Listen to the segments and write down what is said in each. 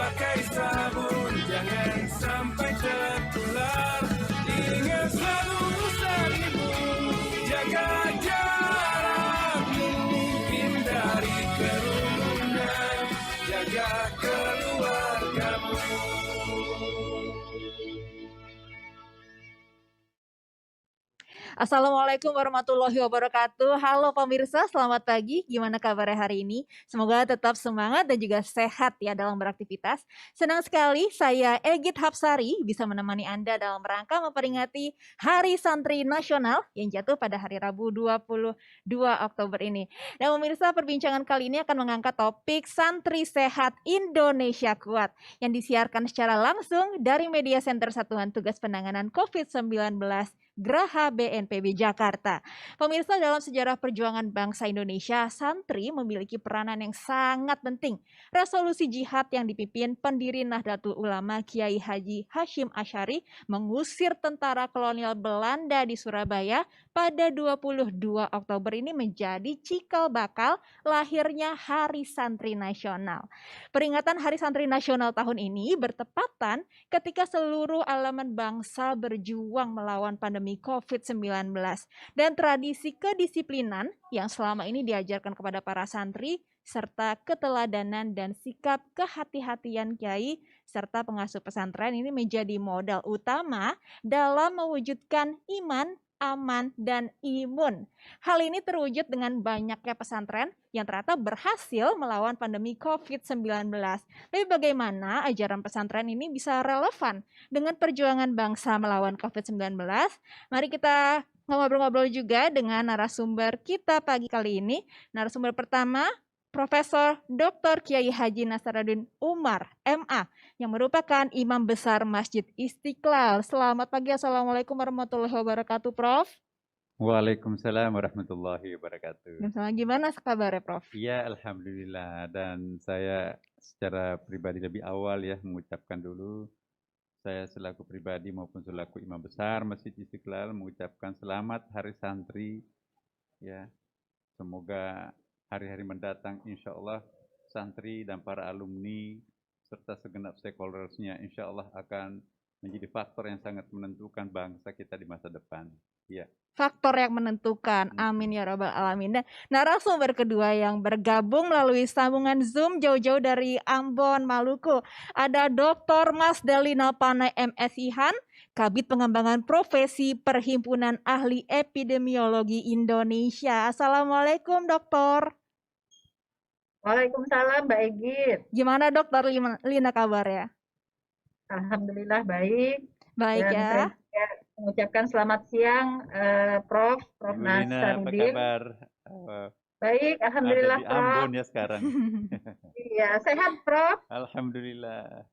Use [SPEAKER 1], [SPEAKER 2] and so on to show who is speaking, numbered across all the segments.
[SPEAKER 1] pakai sabun, jangan sampai tertular. Ingat selalu usap ibu, jaga jarakmu, hindari kerumunan, jaga keluargamu.
[SPEAKER 2] Assalamualaikum warahmatullahi wabarakatuh. Halo pemirsa, selamat pagi. Gimana kabarnya hari ini? Semoga tetap semangat dan juga sehat ya dalam beraktivitas. Senang sekali saya Egit Hapsari bisa menemani Anda dalam rangka memperingati Hari Santri Nasional yang jatuh pada hari Rabu 22 Oktober ini. Dan pemirsa, perbincangan kali ini akan mengangkat topik Santri Sehat Indonesia Kuat yang disiarkan secara langsung dari Media Center Satuan Tugas Penanganan COVID-19 Graha BNPB Jakarta. Pemirsa, dalam sejarah perjuangan bangsa Indonesia, santri memiliki peranan yang sangat penting. Resolusi jihad yang dipimpin pendiri Nahdlatul Ulama Kiai Haji Hashim Asy'ari mengusir tentara kolonial Belanda di Surabaya pada 22 Oktober ini menjadi cikal bakal lahirnya Hari Santri Nasional. Peringatan Hari Santri Nasional tahun ini bertepatan ketika seluruh elemen bangsa berjuang melawan pandemi COVID-19 dan tradisi kedisiplinan yang selama ini diajarkan kepada para santri serta keteladanan dan sikap kehati-hatian kiai serta pengasuh pesantren ini menjadi modal utama dalam mewujudkan iman, aman, dan imun. Hal ini terwujud dengan banyaknya pesantren yang ternyata berhasil melawan pandemi COVID-19. Tapi bagaimana ajaran pesantren ini bisa relevan dengan perjuangan bangsa melawan COVID-19? Mari kita ngobrol-ngobrol juga dengan narasumber kita pagi kali ini. Narasumber pertama, Profesor Dr. Kiai Haji Nasaruddin Umar, MA, yang merupakan Imam Besar Masjid Istiqlal. Selamat pagi, Assalamualaikum warahmatullahi wabarakatuh, Prof.
[SPEAKER 3] Waalaikumsalam warahmatullahi wabarakatuh.
[SPEAKER 2] Gimana kabarnya, Prof?
[SPEAKER 3] Iya, alhamdulillah. Dan saya secara pribadi lebih awal ya mengucapkan dulu, saya selaku pribadi maupun selaku Imam Besar Masjid Istiqlal mengucapkan selamat Hari Santri. Ya, semoga hari-hari mendatang insya Allah santri dan para alumni serta segenap stakeholdersnya insya Allah akan menjadi faktor yang sangat menentukan bangsa kita di masa depan. Ya.
[SPEAKER 2] Faktor yang menentukan, amin ya rabbal alamin. Dan narasumber kedua yang bergabung melalui sambungan Zoom jauh-jauh dari Ambon, Maluku, ada Dr. Mas Dalina Panay MSihan, Kabid Pengembangan Profesi Perhimpunan Ahli Epidemiologi Indonesia. Assalamualaikum, Dokter.
[SPEAKER 4] Waalaikumsalam, Mbak Egit.
[SPEAKER 2] Gimana Dokter Lina kabarnya?
[SPEAKER 4] Alhamdulillah baik.
[SPEAKER 2] Baik
[SPEAKER 4] dan
[SPEAKER 2] ya.
[SPEAKER 4] Saya mengucapkan selamat siang, Prof.
[SPEAKER 3] Ibu Lina, apa
[SPEAKER 4] Nasaruddin.
[SPEAKER 3] kabar?
[SPEAKER 4] Baik, alhamdulillah,
[SPEAKER 3] ada di
[SPEAKER 4] Prof.
[SPEAKER 3] Ambon ya sekarang.
[SPEAKER 4] Iya, sehat, Prof.
[SPEAKER 3] Alhamdulillah.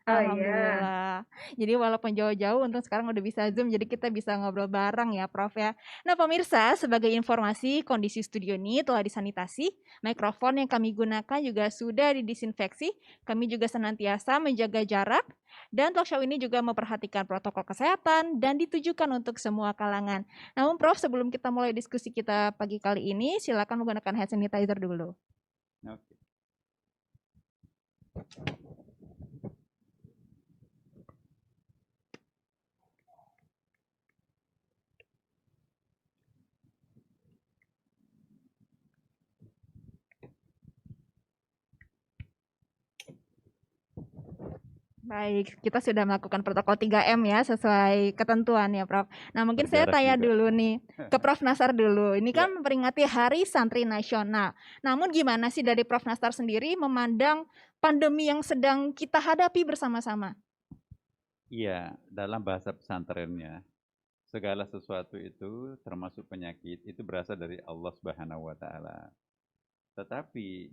[SPEAKER 2] Alhamdulillah. Jadi walaupun jauh-jauh untuk sekarang udah bisa Zoom, jadi kita bisa ngobrol bareng ya Prof ya. Nah pemirsa, sebagai informasi kondisi studio ini telah disanitasi, mikrofon yang kami gunakan juga sudah didisinfeksi, kami juga senantiasa menjaga jarak, dan talk show ini juga memperhatikan protokol kesehatan dan ditujukan untuk semua kalangan. Namun Prof, sebelum kita mulai diskusi kita pagi kali ini, silakan menggunakan hand sanitizer dulu.
[SPEAKER 3] Oke.
[SPEAKER 2] Baik, kita sudah melakukan protokol 3M ya, sesuai ketentuan ya Prof. Nah mungkin saya
[SPEAKER 3] Berjarak
[SPEAKER 2] tanya
[SPEAKER 3] juga.
[SPEAKER 2] dulu nih, ke Prof Nasar dulu. Ini kan memperingati Hari Santri Nasional. Namun gimana sih dari Prof Nasar sendiri memandang pandemi yang sedang kita hadapi bersama-sama?
[SPEAKER 3] Iya, dalam bahasa pesantrennya, segala sesuatu itu termasuk penyakit, itu berasal dari Allah Subhanahu wa Ta'ala. Tetapi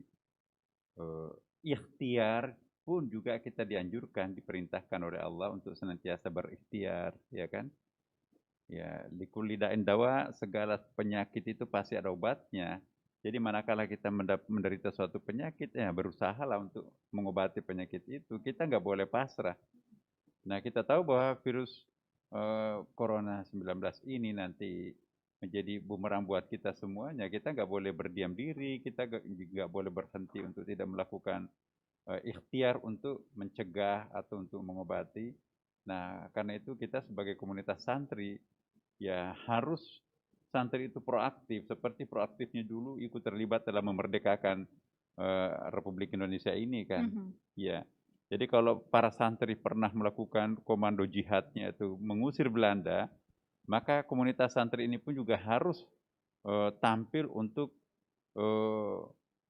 [SPEAKER 3] ikhtiar pun juga kita dianjurkan, diperintahkan oleh Allah untuk senantiasa berikhtiar, ya kan? Ya, likulli da'in dawa, segala penyakit itu pasti ada obatnya. Jadi manakala kita menderita suatu penyakit, ya berusahalah untuk mengobati penyakit itu. Kita nggak boleh pasrah. Nah, kita tahu bahwa virus Corona 19 ini nanti menjadi bumerang buat kita semuanya. Kita nggak boleh berdiam diri, kita nggak boleh berhenti untuk tidak melakukan ikhtiar untuk mencegah atau untuk mengobati. Nah, karena itu kita sebagai komunitas santri ya harus santri itu proaktif, seperti proaktifnya dulu ikut terlibat dalam memerdekakan Republik Indonesia ini kan. Ya, jadi kalau para santri pernah melakukan komando jihadnya itu mengusir Belanda, maka komunitas santri ini pun juga harus tampil untuk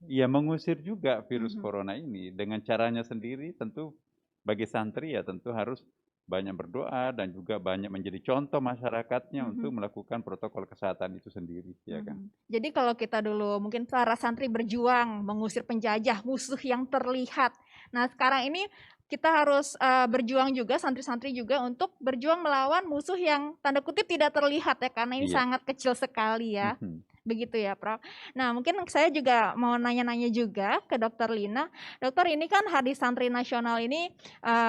[SPEAKER 3] ya mengusir juga virus corona ini dengan caranya sendiri. Tentu bagi santri ya tentu harus banyak berdoa dan juga banyak menjadi contoh masyarakatnya untuk melakukan protokol kesehatan itu sendiri, ya kan.
[SPEAKER 2] Jadi kalau kita dulu mungkin para santri berjuang mengusir penjajah, musuh yang terlihat. Nah, sekarang ini kita harus berjuang juga, santri-santri juga untuk berjuang melawan musuh yang tanda kutip tidak terlihat ya, karena ini sangat kecil sekali ya. Begitu ya, Prof. Nah, mungkin saya juga mau nanya-nanya juga ke Dr. Lina. Dokter, ini kan Hari Santri Nasional ini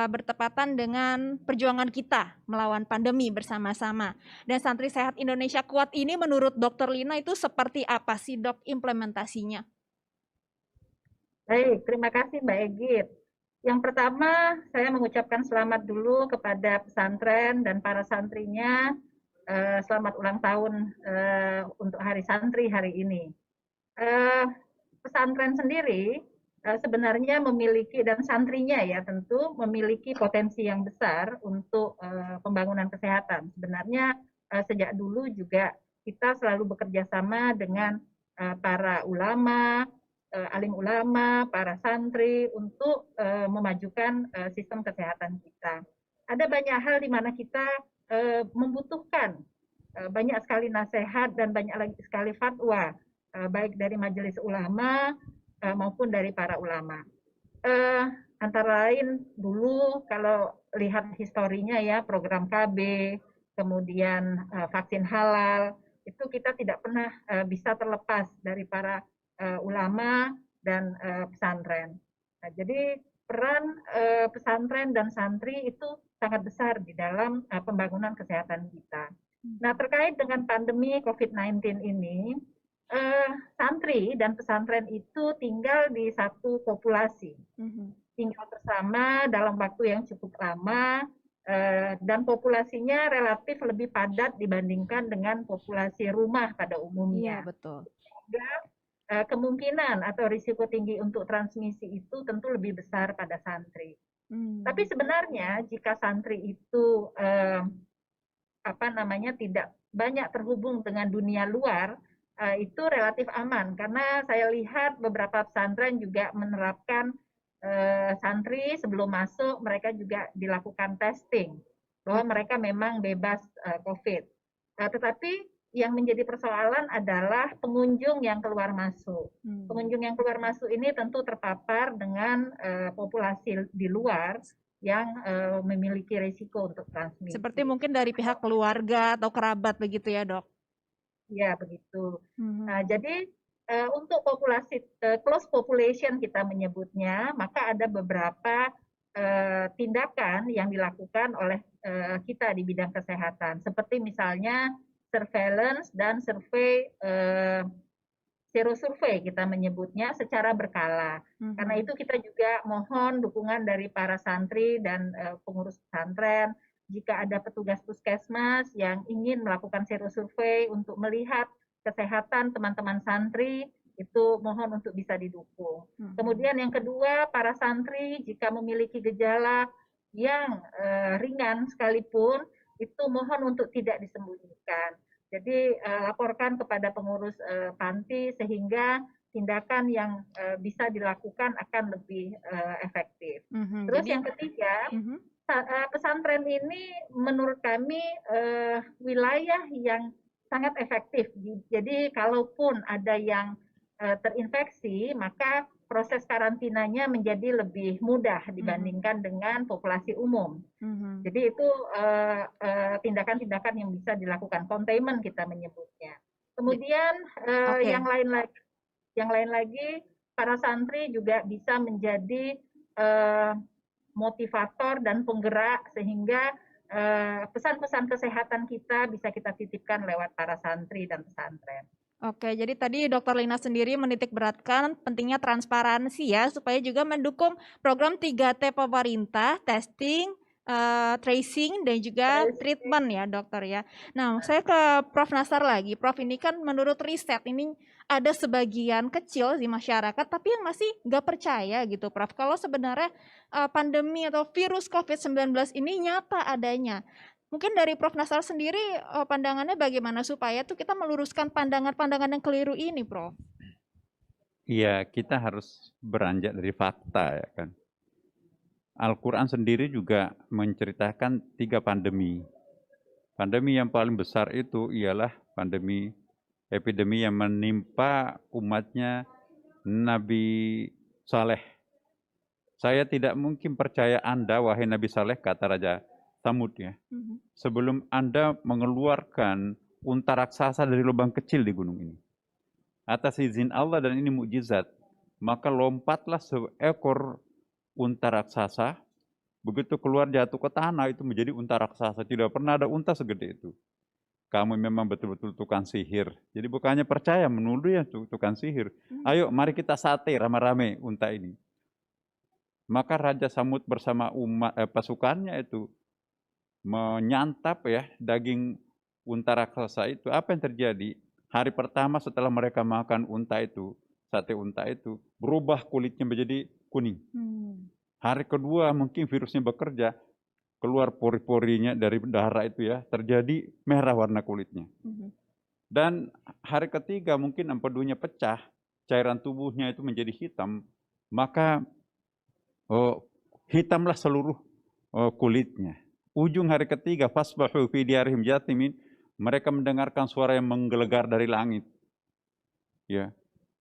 [SPEAKER 2] bertepatan dengan perjuangan kita melawan pandemi bersama-sama. Dan Santri Sehat Indonesia Kuat ini menurut Dr. Lina itu seperti apa sih, Dok, implementasinya?
[SPEAKER 4] Baik, terima kasih Mbak Egit. Yang pertama, saya mengucapkan selamat dulu kepada pesantren dan para santrinya. Selamat ulang tahun untuk Hari Santri hari ini. Pesantren sendiri sebenarnya memiliki, dan santrinya ya tentu memiliki potensi yang besar untuk pembangunan kesehatan. Sebenarnya sejak dulu juga kita selalu bekerja sama dengan para ulama, alim ulama, para santri untuk memajukan sistem kesehatan kita. Ada banyak hal di mana kita membutuhkan banyak sekali nasihat dan banyak lagi sekali fatwa, baik dari majelis ulama maupun dari para ulama. Antara lain dulu kalau lihat historinya ya, program KB, kemudian vaksin halal, itu kita tidak pernah bisa terlepas dari para ulama dan pesantren. Nah, jadi peran pesantren dan santri itu sangat besar di dalam pembangunan kesehatan kita. Nah, terkait dengan pandemi COVID-19 ini, santri dan pesantren itu tinggal di satu populasi, tinggal bersama dalam waktu yang cukup lama, dan populasinya relatif lebih padat dibandingkan dengan populasi rumah pada umumnya.
[SPEAKER 2] Iya, betul.
[SPEAKER 4] Dan kemungkinan atau risiko tinggi untuk transmisi itu tentu lebih besar pada santri. Tapi sebenarnya jika santri itu tidak banyak terhubung dengan dunia luar, itu relatif aman, karena saya lihat beberapa pesantren juga menerapkan santri sebelum masuk mereka juga dilakukan testing bahwa mereka memang bebas COVID. Tetapi yang menjadi persoalan adalah pengunjung yang keluar masuk. Pengunjung yang keluar masuk ini tentu terpapar dengan populasi di luar yang memiliki risiko untuk transmisi.
[SPEAKER 2] Seperti mungkin dari pihak keluarga atau kerabat begitu ya, Dok?
[SPEAKER 4] Ya, begitu. Nah, jadi untuk populasi close population kita menyebutnya, maka ada beberapa tindakan yang dilakukan oleh kita di bidang kesehatan, seperti misalnya surveillance dan serosurvei kita menyebutnya secara berkala. Karena itu kita juga mohon dukungan dari para santri dan pengurus pesantren. Jika ada petugas puskesmas yang ingin melakukan serosurvei untuk melihat kesehatan teman-teman santri, itu mohon untuk bisa didukung. Kemudian yang kedua, para santri jika memiliki gejala yang ringan sekalipun, itu mohon untuk tidak disembunyikan. Jadi laporkan kepada pengurus panti sehingga tindakan yang bisa dilakukan akan lebih efektif. Terus yang ketiga, pesantren ini menurut kami wilayah yang sangat efektif. Jadi kalaupun ada yang terinfeksi, maka proses karantinanya menjadi lebih mudah dibandingkan dengan populasi umum. Jadi itu tindakan-tindakan yang bisa dilakukan, containment kita menyebutnya. Kemudian yang lain lagi, para santri juga bisa menjadi motivator dan penggerak sehingga pesan-pesan kesehatan kita bisa kita titipkan lewat para santri dan pesantren.
[SPEAKER 2] Oke, jadi tadi Dokter Lina sendiri menitik beratkan pentingnya transparansi ya, supaya juga mendukung program 3T pemerintah, testing, tracing, dan juga treatment ya dokter ya. Nah, saya ke Prof. Nasar lagi. Prof, ini kan menurut riset ini ada sebagian kecil di masyarakat, tapi yang masih nggak percaya gitu Prof. Kalau sebenarnya pandemi atau virus COVID-19 ini nyata adanya. Mungkin dari Prof. Nasar sendiri pandangannya bagaimana supaya tuh kita meluruskan pandangan-pandangan yang keliru ini, Prof?
[SPEAKER 3] Iya, kita harus beranjak dari fakta ya kan. Al-Quran sendiri juga menceritakan 3 pandemi. Pandemi yang paling besar itu ialah epidemi yang menimpa umatnya Nabi Saleh. Saya tidak mungkin percaya Anda, wahai Nabi Saleh, kata Raja Tsamud ya, sebelum Anda mengeluarkan unta raksasa dari lubang kecil di gunung ini. Atas izin Allah, dan ini mukjizat, maka lompatlah seekor unta raksasa, begitu keluar jatuh ke tanah, itu menjadi unta raksasa. Tidak pernah ada unta segede itu. Kamu memang betul-betul tukang sihir. Jadi bukannya percaya, menuduh ya tukang sihir. Ayo mari kita sate rame-rame unta ini. Maka Raja Tsamud bersama pasukannya itu menyantap ya daging unta raksasa itu. Apa yang terjadi? Hari pertama setelah mereka makan sate unta itu, berubah kulitnya menjadi kuning. Hari kedua mungkin virusnya bekerja, keluar pori-porinya dari darah itu ya, terjadi merah warna kulitnya. Dan hari ketiga mungkin empedunya pecah, cairan tubuhnya itu menjadi hitam, maka hitamlah seluruh kulitnya. Ujung hari ketiga, fasbahu fi diyarihim jathimin, mereka mendengarkan suara yang menggelegar dari langit. Ya.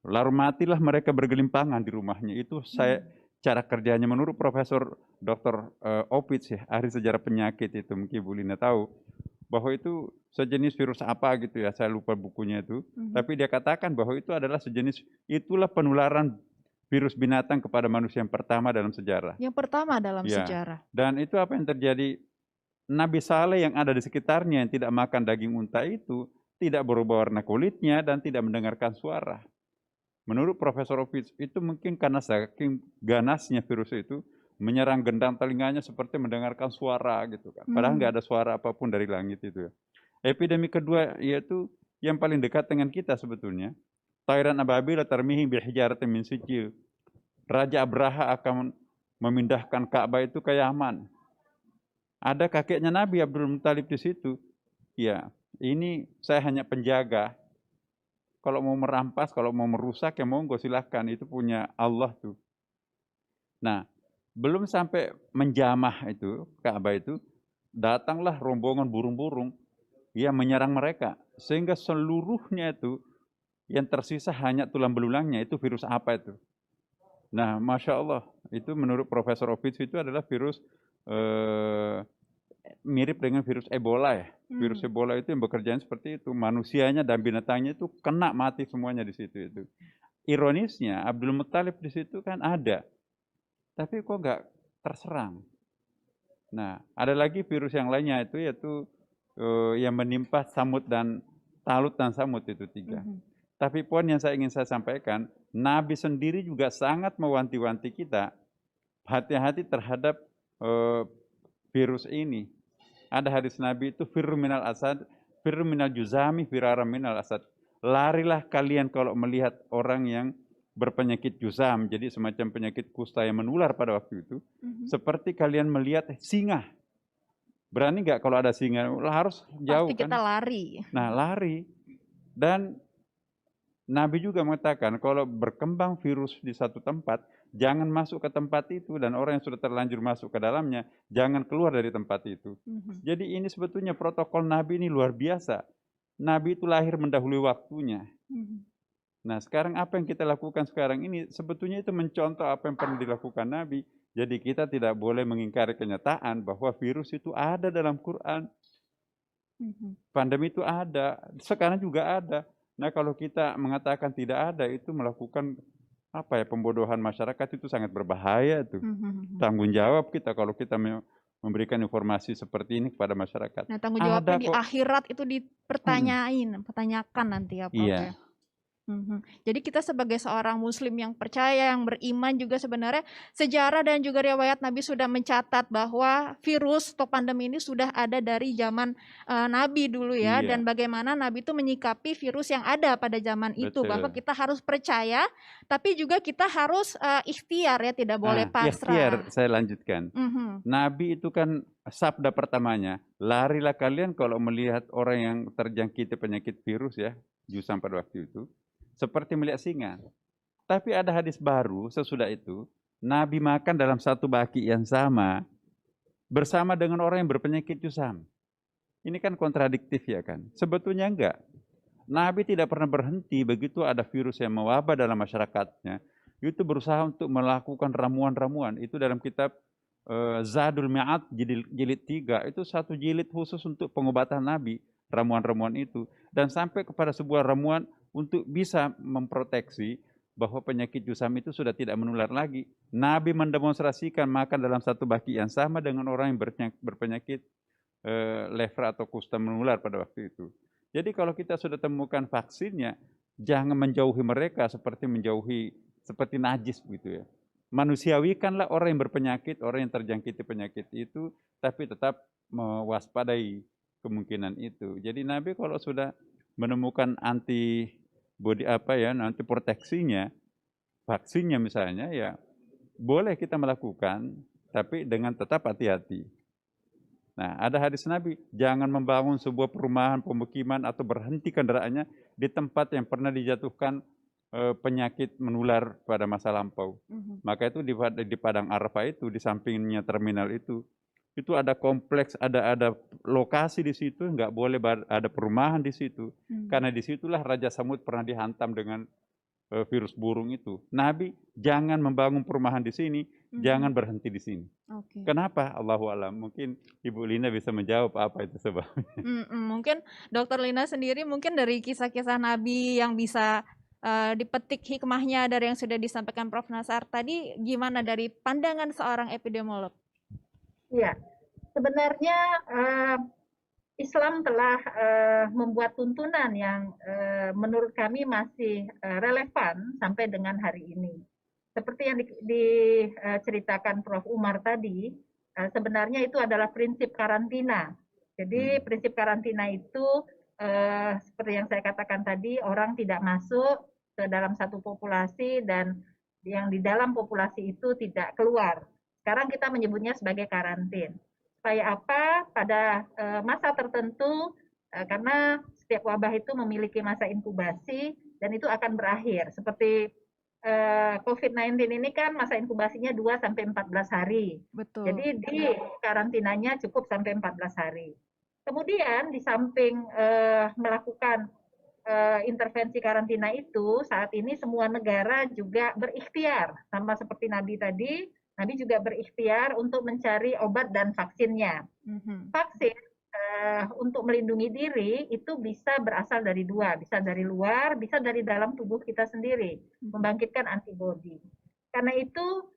[SPEAKER 3] Lalu matilah mereka bergelimpangan di rumahnya. Itu cara kerjanya menurut Profesor Dr. Opitz ya, ahli sejarah penyakit itu, mungkin Bu Lina tahu bahwa itu sejenis virus apa gitu ya, saya lupa bukunya itu. Tapi dia katakan bahwa itu adalah itulah penularan virus binatang kepada manusia yang pertama dalam sejarah.
[SPEAKER 2] Yang pertama dalam sejarah.
[SPEAKER 3] Dan itu apa yang terjadi? Nabi Saleh yang ada di sekitarnya yang tidak makan daging unta itu tidak berubah warna kulitnya dan tidak mendengarkan suara. Menurut Profesor Opitz itu mungkin karena saking ganasnya virus itu menyerang gendang telinganya seperti mendengarkan suara gitu kan. Padahal nggak ada suara apapun dari langit itu ya. Epidemi kedua yaitu yang paling dekat dengan kita sebetulnya. Tayran ababil tarmihim bil hijaratin min sijil. Raja Abraha akan memindahkan Ka'bah itu ke Yaman. Ada kakeknya Nabi Abdul Muttalib di situ. Ya, ini saya hanya penjaga. Kalau mau merampas, kalau mau merusak, ya monggo silahkan. Itu punya Allah tuh. Nah, belum sampai menjamah itu, Ka'bah itu, datanglah rombongan burung-burung yang menyerang mereka. Sehingga seluruhnya itu, yang tersisa hanya tulang belulangnya, itu virus apa itu? Nah, Masya Allah, itu menurut Profesor Opitz itu adalah virus mirip dengan virus Ebola ya. Virus Ebola itu yang bekerjaan seperti itu. Manusianya dan binatangnya itu kena mati semuanya di situ itu. Ironisnya Abdul Muttalib di situ kan ada, tapi kok nggak terserang. Nah, ada lagi virus yang lainnya itu yaitu yang menimpa Talut dan Samud itu 3. Tapi poin yang saya ingin saya sampaikan, Nabi sendiri juga sangat mewanti-wanti kita hati-hati terhadap virus ini. Ada hadis Nabi itu firru minal asad, firru minal juzami, firara minal asad. Larilah kalian kalau melihat orang yang berpenyakit juzam, jadi semacam penyakit kusta yang menular pada waktu itu, seperti kalian melihat singa. Berani nggak kalau ada singa? Harus jauh.
[SPEAKER 2] Pasti kita lari.
[SPEAKER 3] Nah, lari. Dan Nabi juga mengatakan kalau berkembang virus di satu tempat, jangan masuk ke tempat itu, dan orang yang sudah terlanjur masuk ke dalamnya, jangan keluar dari tempat itu. Jadi ini sebetulnya protokol Nabi ini luar biasa. Nabi itu lahir mendahului waktunya. Nah, sekarang apa yang kita lakukan sekarang ini, sebetulnya itu mencontoh apa yang pernah dilakukan Nabi. Jadi kita tidak boleh mengingkari kenyataan bahwa virus itu ada dalam Quran. Pandemi itu ada, sekarang juga ada. Nah, kalau kita mengatakan tidak ada, itu melakukan pembodohan masyarakat, itu sangat berbahaya tuh. Tanggung jawab kita kalau kita memberikan informasi seperti ini kepada masyarakat.
[SPEAKER 2] Nah, tanggung jawabnya di akhirat itu dipertanyakan nanti ya Prof.
[SPEAKER 3] Iya.
[SPEAKER 2] Jadi kita sebagai seorang muslim yang percaya, yang beriman juga sebenarnya sejarah dan juga riwayat Nabi sudah mencatat bahwa virus atau pandemi ini sudah ada dari zaman Nabi dulu ya,
[SPEAKER 3] Iya,
[SPEAKER 2] dan bagaimana Nabi itu menyikapi virus yang ada pada zaman itu, bahwa
[SPEAKER 3] betul.
[SPEAKER 2] kita harus percaya, tapi juga kita harus ikhtiar ya, tidak boleh
[SPEAKER 3] Ikhtiar
[SPEAKER 2] pasrah.
[SPEAKER 3] saya lanjutkan.
[SPEAKER 2] Mhm.
[SPEAKER 3] Nabi itu kan sabda pertamanya, larilah kalian kalau melihat orang yang terjangkiti penyakit virus ya, Jusam pada waktu itu, seperti melihat singa. Tapi ada hadis baru sesudah itu, Nabi makan dalam satu baki yang sama bersama dengan orang yang berpenyakit Jusam. Ini kan kontradiktif ya kan? Sebetulnya enggak. Nabi tidak pernah berhenti begitu ada virus yang mewabah dalam masyarakatnya. Itu berusaha untuk melakukan ramuan-ramuan. Itu dalam kitab Zadul Ma'ad jilid 3. Itu satu jilid khusus untuk pengobatan Nabi. Ramuan-ramuan itu. Dan sampai kepada sebuah ramuan untuk bisa memproteksi bahwa penyakit Jusam itu sudah tidak menular lagi. Nabi mendemonstrasikan makan dalam satu baki yang sama dengan orang yang berpenyakit lepra atau kusta menular pada waktu itu. Jadi kalau kita sudah temukan vaksinnya, jangan menjauhi mereka seperti najis begitu ya. Manusiawikanlah orang yang berpenyakit, orang yang terjangkiti penyakit itu, tapi tetap mewaspadai kemungkinan itu. Jadi Nabi kalau sudah menemukan nanti proteksinya, vaksinnya misalnya ya, boleh kita melakukan, tapi dengan tetap hati-hati. Nah, ada hadis Nabi, jangan membangun sebuah perumahan, pemukiman, atau berhenti kendaraannya di tempat yang pernah dijatuhkan penyakit menular pada masa lampau. Maka itu di Padang Arafah itu, di sampingnya terminal itu ada kompleks, ada lokasi di situ, nggak boleh ada perumahan di situ. Karena disitulah Raja Samud pernah dihantam dengan virus burung itu. Nabi, jangan membangun perumahan di sini, jangan berhenti di sini.
[SPEAKER 2] Oke.
[SPEAKER 3] Kenapa? Allahu alam. Mungkin Ibu Lina bisa menjawab apa itu sebabnya.
[SPEAKER 2] Mungkin Dokter Lina sendiri mungkin dari kisah-kisah Nabi yang bisa dipetik hikmahnya dari yang sudah disampaikan Prof. Nasar tadi, gimana dari pandangan seorang epidemiolog?
[SPEAKER 4] Iya, sebenarnya Islam telah membuat tuntunan yang menurut kami masih relevan sampai dengan hari ini. Seperti yang diceritakan Prof. Umar tadi, sebenarnya itu adalah prinsip karantina. Jadi prinsip karantina itu seperti yang saya katakan tadi, orang tidak masuk ke dalam satu populasi dan yang di dalam populasi itu tidak keluar. Sekarang kita menyebutnya sebagai karantin. Supaya apa? Pada masa tertentu, karena setiap wabah itu memiliki masa inkubasi dan itu akan berakhir. Seperti COVID-19 ini kan masa inkubasinya 2-14 hari.
[SPEAKER 2] Betul.
[SPEAKER 4] Jadi di karantinanya cukup sampai 14 hari. Kemudian di samping melakukan intervensi karantina itu, saat ini semua negara juga berikhtiar, sama seperti Nabi tadi, Nabi juga berikhtiar untuk mencari obat dan vaksinnya. Vaksin untuk melindungi diri itu bisa berasal dari dua, bisa dari luar, bisa dari dalam tubuh kita sendiri, membangkitkan antibodi. Karena itu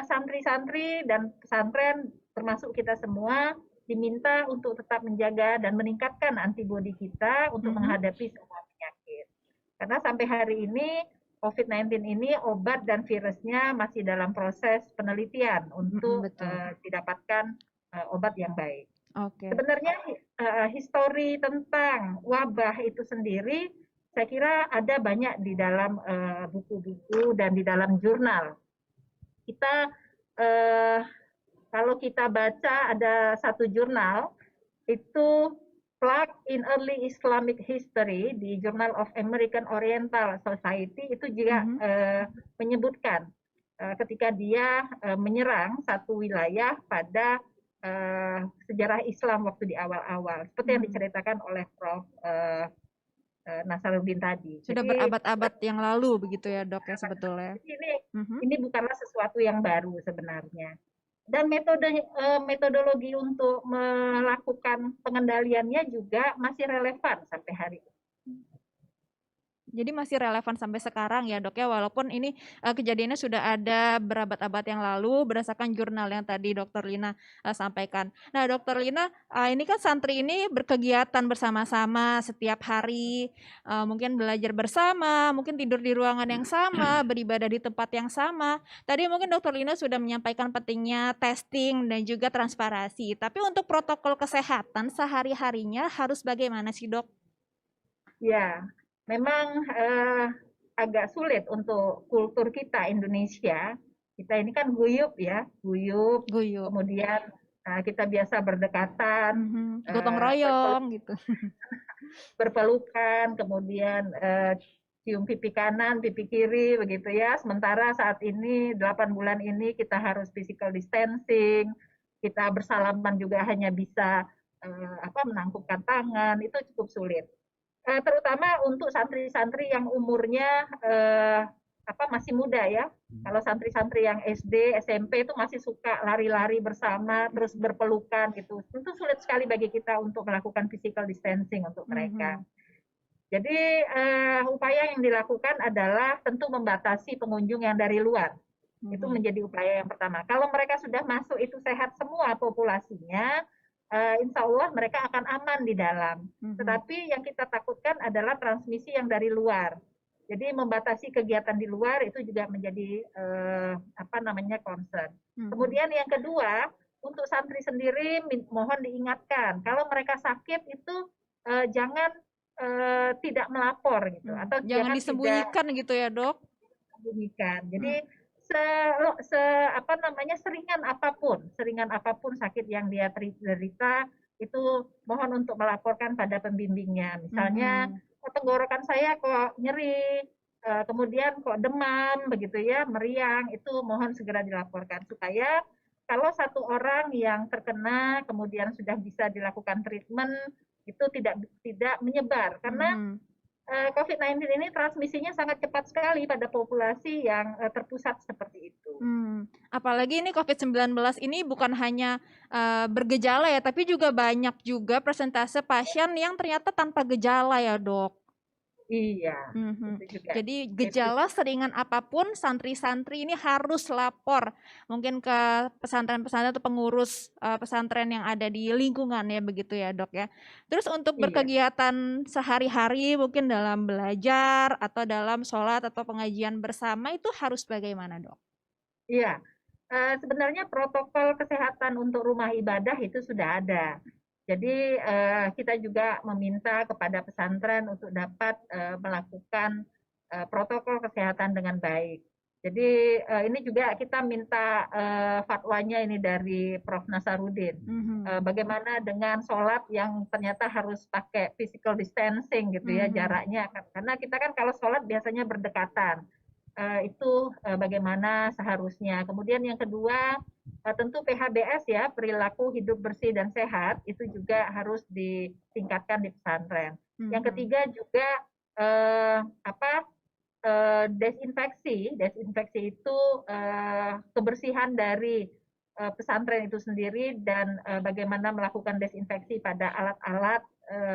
[SPEAKER 4] santri-santri dan pesantren termasuk kita semua diminta untuk tetap menjaga dan meningkatkan antibodi kita untuk menghadapi semua penyakit. Karena sampai hari ini COVID-19 ini obat dan virusnya masih dalam proses penelitian untuk didapatkan obat yang baik. Sebenarnya histori tentang wabah itu sendiri saya kira ada banyak di dalam buku-buku dan di dalam jurnal. Kita kalau kita baca ada satu jurnal itu Plague in Early Islamic History di Journal of American Oriental Society itu juga menyebutkan ketika dia menyerang satu wilayah pada sejarah Islam waktu di awal-awal seperti yang diceritakan oleh Prof. Nasaruddin tadi.
[SPEAKER 2] Sudah berabad-abad yang lalu begitu ya Dok ya sebetulnya.
[SPEAKER 4] Ini bukanlah sesuatu yang baru sebenarnya. Dan metodologi untuk melakukan pengendaliannya juga masih relevan sampai hari ini.
[SPEAKER 2] Jadi masih relevan sampai sekarang ya, Dok, ya, walaupun ini kejadiannya sudah ada berabad-abad yang lalu berdasarkan jurnal yang tadi Dokter Lina sampaikan. Nah, Dokter Lina, ini kan santri ini berkegiatan bersama-sama setiap hari, mungkin belajar bersama, mungkin tidur di ruangan yang sama, beribadah di tempat yang sama. Tadi mungkin Dokter Lina sudah menyampaikan pentingnya testing dan juga transparansi. Tapi untuk protokol kesehatan sehari-harinya harus bagaimana sih, Dok?
[SPEAKER 4] Ya, memang agak sulit untuk kultur kita Indonesia. Kita ini kan guyup ya, guyup.
[SPEAKER 2] Guyup.
[SPEAKER 4] Kemudian kita biasa berdekatan,
[SPEAKER 2] Gotong royong gitu.
[SPEAKER 4] berpelukan, kemudian cium pipi kanan, pipi kiri, begitu ya. Sementara saat ini 8 bulan ini kita harus physical distancing, kita bersalaman juga hanya bisa menangkupkan tangan, itu cukup sulit. Terutama untuk santri-santri yang umurnya masih muda ya. Kalau santri-santri yang SD, SMP itu masih suka lari-lari bersama, terus berpelukan gitu. Tentu sulit sekali bagi kita untuk melakukan physical distancing untuk mereka. Jadi upaya yang dilakukan adalah tentu membatasi pengunjung yang dari luar. Itu menjadi upaya yang pertama. Kalau mereka sudah masuk itu sehat semua populasinya, insya Allah mereka akan aman di dalam. Tetapi yang kita takutkan adalah transmisi yang dari luar. Jadi membatasi kegiatan di luar itu juga menjadi concern. Kemudian yang kedua, untuk santri sendiri mohon diingatkan, kalau mereka sakit itu jangan tidak melapor gitu, atau
[SPEAKER 2] jangan disembunyikan gitu ya, Dok.
[SPEAKER 4] Disembunyikan. Jadi seringan apapun sakit yang dia derita itu mohon untuk melaporkan pada pembimbingnya. Misalnya tenggorokan saya kok nyeri, kemudian kok demam begitu ya, meriang, itu mohon segera dilaporkan supaya kalau satu orang yang terkena kemudian sudah bisa dilakukan treatment itu tidak menyebar karena COVID-19 ini transmisinya sangat cepat sekali pada populasi yang terpusat seperti itu.
[SPEAKER 2] Apalagi ini COVID-19 ini bukan hanya bergejala ya, tapi juga banyak juga persentase pasien yang ternyata tanpa gejala ya, Dok.
[SPEAKER 4] Iya.
[SPEAKER 2] Jadi gejala seringan apapun santri-santri ini harus lapor mungkin ke pesantren-pesantren atau pengurus pesantren yang ada di lingkungan ya, begitu ya, Dok ya. Terus untuk berkegiatan sehari-hari mungkin dalam belajar atau dalam sholat atau pengajian bersama itu harus bagaimana, Dok?
[SPEAKER 4] Iya, sebenarnya protokol kesehatan untuk rumah ibadah itu sudah ada. Jadi kita juga meminta kepada pesantren untuk dapat melakukan protokol kesehatan dengan baik. Jadi ini juga kita minta fatwanya ini dari Prof. Nasarudin. Bagaimana dengan sholat yang ternyata harus pakai physical distancing gitu ya, jaraknya. Karena kita kan kalau sholat biasanya berdekatan. Itu bagaimana seharusnya. Kemudian yang kedua, tentu PHBS ya, perilaku hidup bersih dan sehat, itu juga harus ditingkatkan di pesantren. Yang ketiga juga desinfeksi itu kebersihan dari pesantren itu sendiri dan bagaimana melakukan desinfeksi pada alat-alat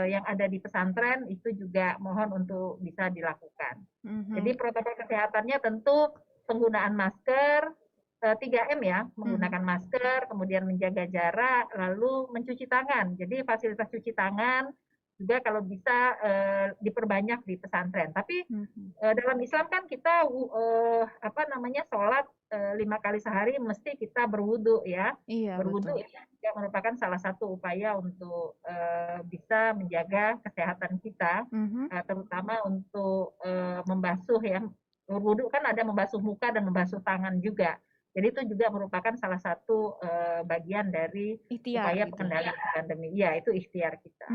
[SPEAKER 4] yang ada di pesantren itu juga mohon untuk bisa dilakukan. Jadi protokol kesehatannya tentu penggunaan masker, 3M ya, menggunakan masker, kemudian menjaga jarak, lalu mencuci tangan. Jadi fasilitas cuci tangan juga kalau bisa diperbanyak di pesantren. Tapi dalam Islam kan kita sholat 5 kali sehari mesti kita berwudu ya.
[SPEAKER 2] Iya,
[SPEAKER 4] berwudu
[SPEAKER 2] betul.
[SPEAKER 4] juga merupakan salah satu upaya untuk bisa menjaga kesehatan kita, terutama untuk membasuh ya. Berwudu kan ada membasuh muka dan membasuh tangan juga. Jadi itu juga merupakan salah satu bagian dari
[SPEAKER 2] Ikhtiar
[SPEAKER 4] upaya
[SPEAKER 2] gitu.
[SPEAKER 4] pengendalian pandemi. Ya, itu ikhtiar kita.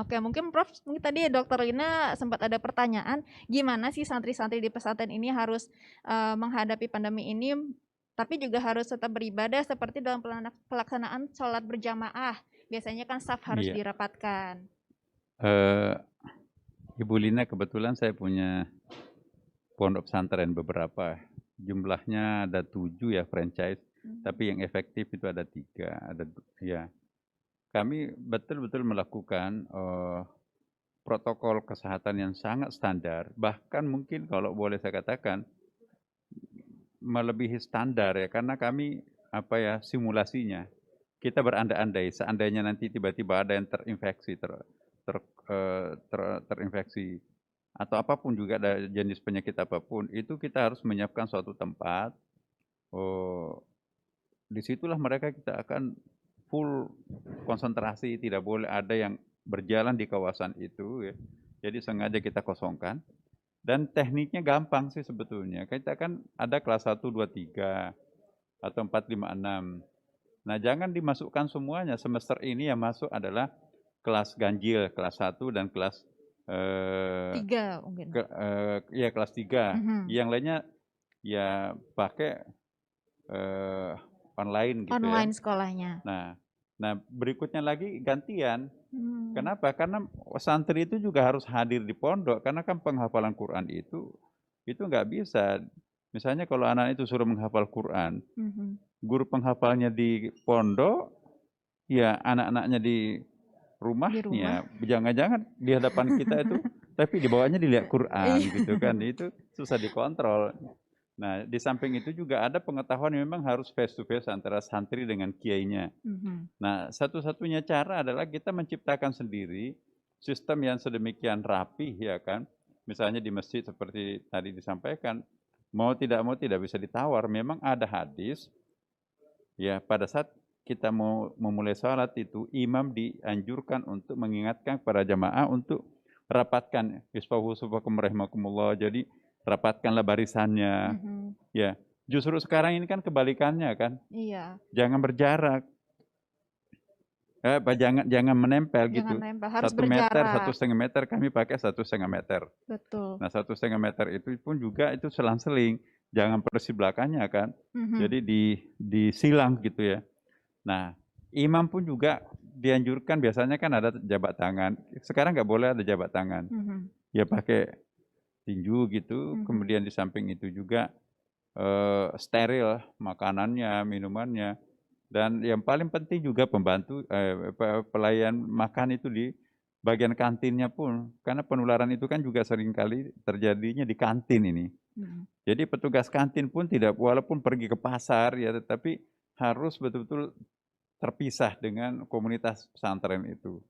[SPEAKER 2] Oke, mungkin Prof, mungkin tadi Dokter Lina sempat ada pertanyaan, gimana sih santri-santri di pesantren ini harus menghadapi pandemi ini, tapi juga harus tetap beribadah seperti dalam pelaksanaan sholat berjamaah. Biasanya kan saf harus dirapatkan.
[SPEAKER 3] Ibu Lina, kebetulan saya punya pondok pesantren beberapa. Jumlahnya ada 7 ya franchise, tapi yang efektif itu ada 3. Kami betul-betul melakukan protokol kesehatan yang sangat standar, bahkan mungkin kalau boleh saya katakan melebihi standar ya, karena kami simulasinya kita berandai-andai seandainya nanti tiba-tiba ada yang terinfeksi, terinfeksi atau apapun juga ada jenis penyakit apapun, itu kita harus menyiapkan suatu tempat. Disitulah mereka kita akan full konsentrasi, tidak boleh ada yang berjalan di kawasan itu ya. Jadi sengaja kita kosongkan. Dan tekniknya gampang sih sebetulnya. Kita kan ada kelas 1, 2, 3 atau 4, 5, 6. Nah, jangan dimasukkan semuanya. Semester ini yang masuk adalah kelas ganjil, kelas 1 dan kelas
[SPEAKER 2] 3 mungkin.
[SPEAKER 3] kelas 3.
[SPEAKER 2] Mhm.
[SPEAKER 3] Yang lainnya ya pakai online gitu
[SPEAKER 2] Online
[SPEAKER 3] ya.
[SPEAKER 2] sekolahnya.
[SPEAKER 3] Nah, berikutnya lagi gantian.
[SPEAKER 2] Hmm.
[SPEAKER 3] Kenapa? Karena santri itu juga harus hadir di pondok, karena kan penghafalan Quran itu nggak bisa. Misalnya kalau anak itu suruh menghafal Quran, guru penghafalnya di pondok, ya anak-anaknya di rumahnya, jangan-jangan di hadapan kita itu, tapi di bawahnya dilihat Quran gitu kan, itu susah dikontrol. Nah, di samping itu juga ada pengetahuan yang memang harus face to face antara santri dengan kiainya. Nah, satu-satunya cara adalah kita menciptakan sendiri sistem yang sedemikian rapih ya kan. Misalnya di masjid seperti tadi disampaikan, mau tidak bisa ditawar. Memang ada hadis, ya pada saat kita mau memulai sholat itu, imam dianjurkan untuk mengingatkan kepada jamaah untuk rapatkan. Isfahu sufakum rahimakumullah. Jadi rapatkanlah barisannya. Ya, justru sekarang ini kan kebalikannya kan.
[SPEAKER 2] Iya.
[SPEAKER 3] Jangan berjarak. Jangan menempel gitu.
[SPEAKER 2] Jangan nempel, harus
[SPEAKER 3] 1 meter,
[SPEAKER 2] berjarak.
[SPEAKER 3] 1,5 meter, kami pakai 1,5 meter.
[SPEAKER 2] Betul.
[SPEAKER 3] Nah, 1,5 meter itu pun juga itu selang-seling. Jangan persibelakannya kan. Jadi disilang gitu ya. Nah, imam pun juga dianjurkan, biasanya kan ada jabat tangan. Sekarang nggak boleh ada jabat tangan. Ya pakai tinju gitu. Kemudian di samping itu juga steril makanannya, minumannya. Dan yang paling penting juga pembantu pelayan makan itu di bagian kantinnya pun, karena penularan itu kan juga seringkali terjadinya di kantin ini. Jadi petugas kantin pun tidak, walaupun pergi ke pasar ya, tetapi harus betul-betul terpisah dengan komunitas pesantren itu.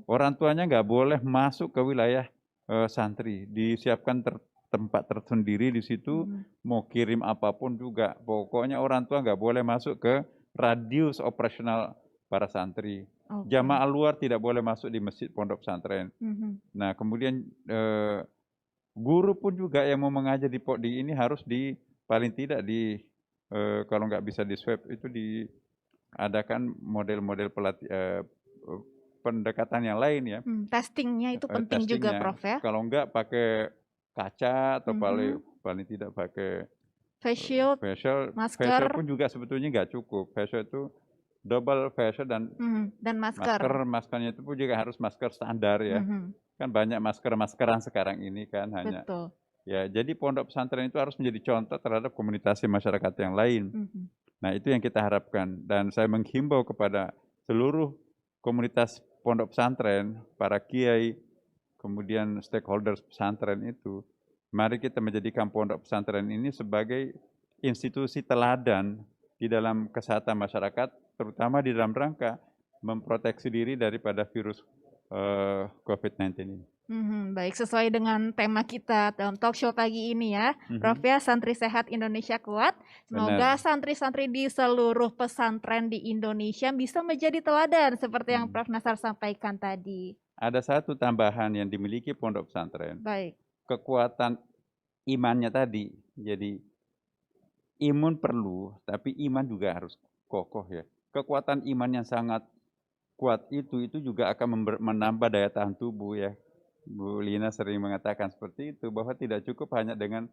[SPEAKER 3] Orang tuanya nggak boleh masuk ke wilayah santri, disiapkan tempat tersendiri di situ, mau kirim apapun juga. Pokoknya orang tua nggak boleh masuk ke radius operasional para santri. Jamaah luar tidak boleh masuk di masjid pondok pesantren. Nah, kemudian guru pun juga yang mau mengajar di ini harus paling tidak kalau nggak bisa di swab itu diadakan model-model pendekatan yang lain ya.
[SPEAKER 2] Testingnya itu penting juga, Prof ya.
[SPEAKER 3] Kalau nggak pakai kaca atau paling tidak pakai face shield, masker pun juga sebetulnya nggak cukup. Face shield itu double face shield dan
[SPEAKER 2] masker.
[SPEAKER 3] Maskernya itu pun juga harus masker standar ya. Kan banyak maskeran sekarang ini kan hanya.
[SPEAKER 2] Betul.
[SPEAKER 3] Ya, jadi pondok pesantren itu harus menjadi contoh terhadap komunitas masyarakat yang lain. Nah, itu yang kita harapkan, dan saya menghimbau kepada seluruh komunitas pondok pesantren, para kiai, kemudian stakeholders pesantren itu, mari kita menjadikan pondok pesantren ini sebagai institusi teladan di dalam kesehatan masyarakat, terutama di dalam rangka memproteksi diri daripada virus COVID-19 ini.
[SPEAKER 2] Baik, sesuai dengan tema kita dalam talk show pagi ini ya, Prof ya, Santri Sehat Indonesia Kuat. Semoga santri-santri di seluruh pesantren di Indonesia bisa menjadi teladan seperti yang Prof Nasar sampaikan tadi.
[SPEAKER 3] Ada satu tambahan yang dimiliki pondok pesantren.
[SPEAKER 2] Baik.
[SPEAKER 3] Kekuatan imannya tadi. Jadi imun perlu, tapi iman juga harus kokoh ya. Kekuatan iman yang sangat kuat itu juga akan menambah daya tahan tubuh ya. Bu Lina sering mengatakan seperti itu, bahwa tidak cukup hanya dengan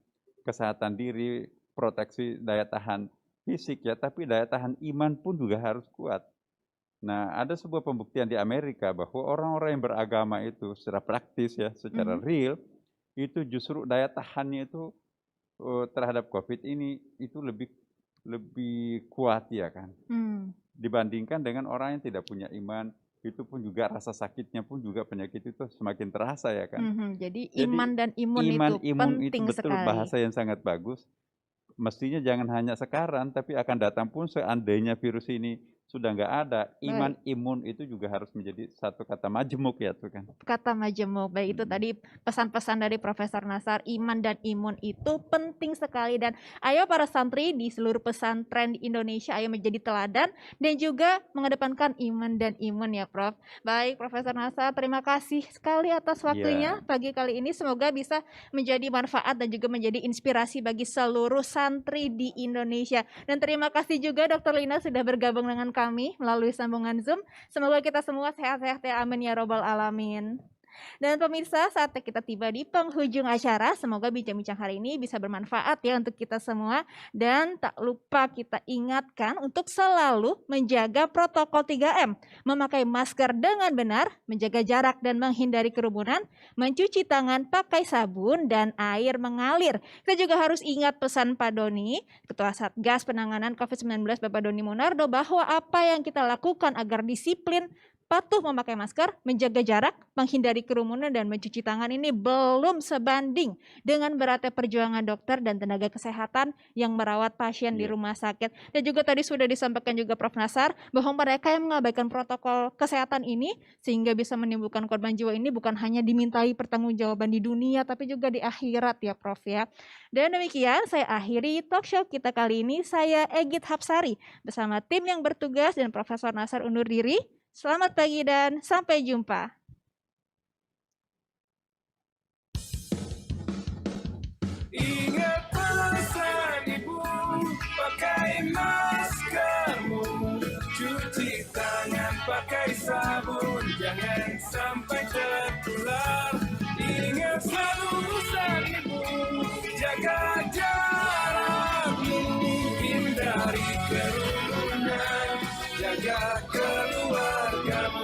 [SPEAKER 3] kesehatan diri, proteksi daya tahan fisik ya, tapi daya tahan iman pun juga harus kuat. Nah, ada sebuah pembuktian di Amerika bahwa orang-orang yang beragama itu secara praktis ya, secara real, itu justru daya tahannya itu terhadap COVID ini itu lebih kuat ya kan, dibandingkan dengan orang yang tidak punya iman, itu pun juga rasa sakitnya pun juga penyakit itu semakin terasa ya kan.
[SPEAKER 2] Jadi
[SPEAKER 3] Jadi
[SPEAKER 2] iman dan imun
[SPEAKER 3] iman,
[SPEAKER 2] itu
[SPEAKER 3] imun itu
[SPEAKER 2] penting
[SPEAKER 3] betul
[SPEAKER 2] sekali.
[SPEAKER 3] bahasa yang sangat bagus. Mestinya jangan hanya sekarang, tapi akan datang pun seandainya virus ini sudah nggak ada, iman
[SPEAKER 2] Baik.
[SPEAKER 3] imun itu juga harus menjadi satu kata majemuk ya tuh kan.
[SPEAKER 2] Kata majemuk. Baik, itu tadi pesan-pesan dari Profesor Nasar, iman dan imun itu penting sekali, dan ayo para santri di seluruh pesantren di Indonesia ayo menjadi teladan dan juga mengedepankan iman dan imun ya Prof. Baik Profesor Nasar, terima kasih sekali atas waktunya pagi kali ini, semoga bisa menjadi manfaat dan juga menjadi inspirasi bagi seluruh santri di Indonesia. Dan terima kasih juga Dr. Lina sudah bergabung dengan kami melalui sambungan Zoom. Semoga kita semua sehat-sehat ya, amin ya robbal alamin. Dan pemirsa, saatnya kita tiba di penghujung acara. Semoga bincang-bincang hari ini bisa bermanfaat ya untuk kita semua. Dan tak lupa kita ingatkan untuk selalu menjaga protokol 3M. Memakai masker dengan benar, menjaga jarak dan menghindari kerumunan, mencuci tangan pakai sabun dan air mengalir. Kita juga harus ingat pesan Pak Doni, Ketua Satgas Penanganan COVID-19 Bapak Doni Monardo, bahwa apa yang kita lakukan agar disiplin, patuh memakai masker, menjaga jarak, menghindari kerumunan, dan mencuci tangan ini belum sebanding dengan beratnya perjuangan dokter dan tenaga kesehatan yang merawat pasien di rumah sakit. Dan juga tadi sudah disampaikan juga Prof. Nasar bahwa mereka yang mengabaikan protokol kesehatan ini sehingga bisa menimbulkan korban jiwa ini bukan hanya dimintai pertanggungjawaban di dunia tapi juga di akhirat ya Prof ya. Dan demikian saya akhiri talk show kita kali ini. Saya Egit Hapsari bersama tim yang bertugas dan Profesor Nasar undur diri. Selamat pagi dan sampai jumpa.
[SPEAKER 1] Ingat pesan ibu, pakai maskermu, cuci tangan pakai sabun, jangan sampai tertular. Ingat selalu pesan ibu, jaga jarakmu, hindari kerumunan, jaga keluargamu.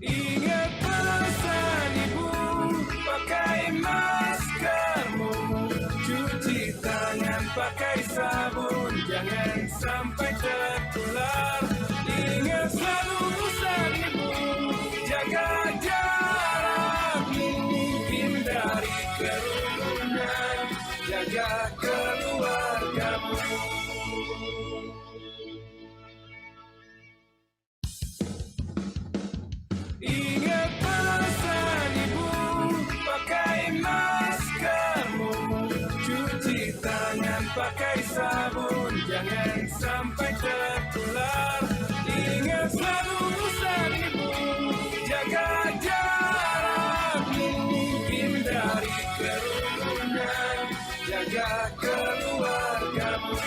[SPEAKER 1] Ingat pesan ibu, pakai maskermu, cuci tangan pakai sabun, jangan sampai tertular. Ingat selalu pesan ibu, jaga jarakmu, hindari kerumunan, jaga keluargamu. Ingat pesan ibu, pakai maskermu, cuci tangan pakai sabun, jangan sampai tertular. Ingat selalu pesan ibu, jaga jarakmu, hindari kerumunan, jaga keluargamu.